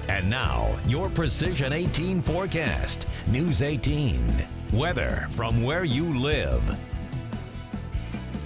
And now, your Precision 18 forecast. News 18. Weather from where you live.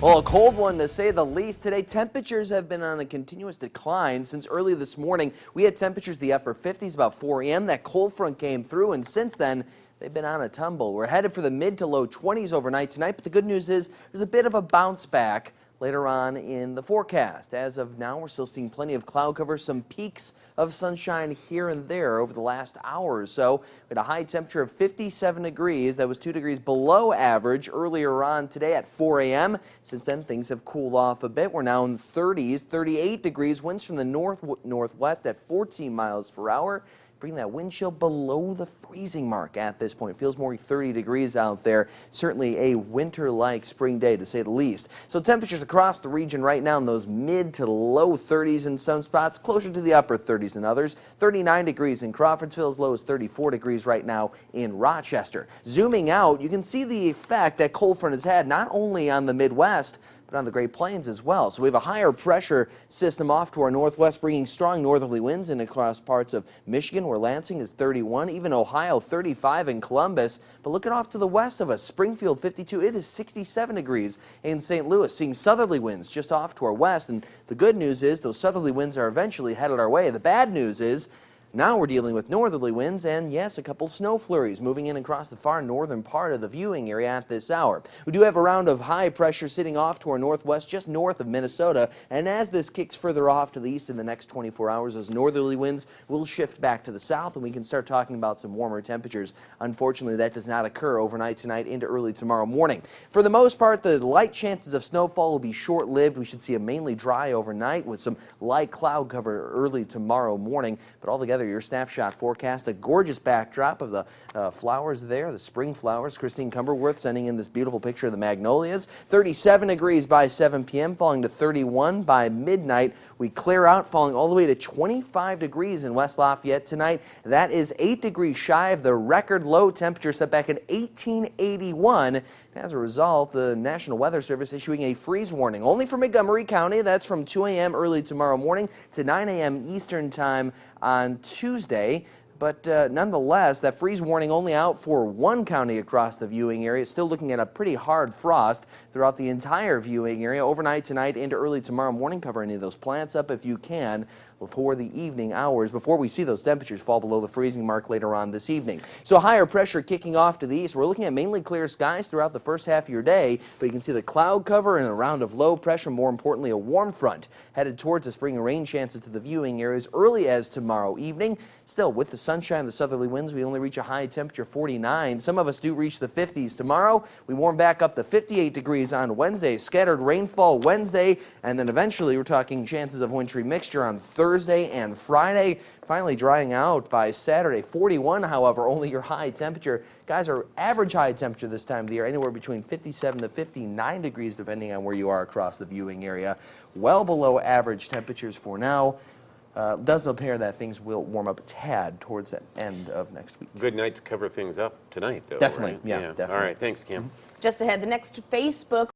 Well, a cold one to say the least today. Temperatures have been on a continuous decline since early this morning. We had temperatures the upper 50s about 4 a.m. That cold front came through, and since then, they've been on a tumble. We're headed for the mid to low 20s overnight tonight, but the good news is there's a bit of a bounce back later on in the forecast. As of now, we're still seeing plenty of cloud cover, some peaks of sunshine here and there over the last hour or so. We had a high temperature of 57 degrees. That was 2 degrees below average earlier on today at 4 a.m. Since then, things have cooled off a bit. We're now in the 30s, 38 degrees, winds from the northwest at 14 miles per hour. Bring that wind chill below the freezing mark at this point. Feels more 30 degrees out there. Certainly a winter-like spring day, to say the least. So temperatures across the region right now in those mid to low 30s in some spots, closer to the upper 30s in others. 39 degrees in Crawfordsville, as low as 34 degrees right now in Rochester. Zooming out, you can see the effect that cold front has had not only on the Midwest, but on the Great Plains as well. So we have a higher pressure system off to our northwest, bringing strong northerly winds in across parts of Michigan, where Lansing is 31, even Ohio 35 in Columbus. But looking off to the west of us, Springfield 52, it is 67 degrees in St. Louis, seeing southerly winds just off to our west. And the good news is those southerly winds are eventually headed our way. The bad news is now we're dealing with northerly winds and, yes, a couple snow flurries moving in across the far northern part of the viewing area at this hour. We do have a round of high pressure sitting off to our northwest, just north of Minnesota. And as this kicks further off to the east in the next 24 hours, those northerly winds will shift back to the south, and we can start talking about some warmer temperatures. Unfortunately, that does not occur overnight tonight into early tomorrow morning. For the most part, the light chances of snowfall will be short-lived. We should see a mainly dry overnight with some light cloud cover early tomorrow morning. But altogether, your snapshot forecast, a gorgeous backdrop of the flowers there, the spring flowers. Christine Cumberworth sending in this beautiful picture of the magnolias. 37 degrees by 7 p.m., falling to 31 by midnight. We clear out, falling all the way to 25 degrees in West Lafayette tonight. That is 8 degrees shy of the record low temperature set back in 1881. As a result, the National Weather Service issuing a freeze warning only for Montgomery County. That's from 2 a.m. early tomorrow morning to 9 a.m. Eastern time on Tuesday. But nonetheless, that freeze warning only out for one county across the viewing area. Still looking at a pretty hard frost throughout the entire viewing area overnight tonight into early tomorrow morning. Cover any of those plants up if you can before the evening hours, before we see those temperatures fall below the freezing mark later on this evening. So higher pressure kicking off to the east. We're looking at mainly clear skies throughout the first half of your day, but you can see the cloud cover and a round of low pressure, more importantly a warm front headed towards the spring rain chances to the viewing areas early as tomorrow evening. Still, with the sunshine and the southerly winds, we only reach a high temperature 49. Some of us do reach the 50s tomorrow. We warm back up to 58 degrees on Wednesday. Scattered rainfall Wednesday, and then eventually we're talking chances of wintry mixture on Thursday and Friday. Finally drying out by Saturday. 41, however, only your high temperature. Guys, our average high temperature this time of the year, anywhere between 57 to 59 degrees, depending on where you are across the viewing area. Well below average temperatures for now. Does appear that things will warm up a tad towards the end of next week. Good night to cover things up tonight, though. Definitely, right? yeah, definitely. All right, thanks, Kim. Just ahead, the next Facebook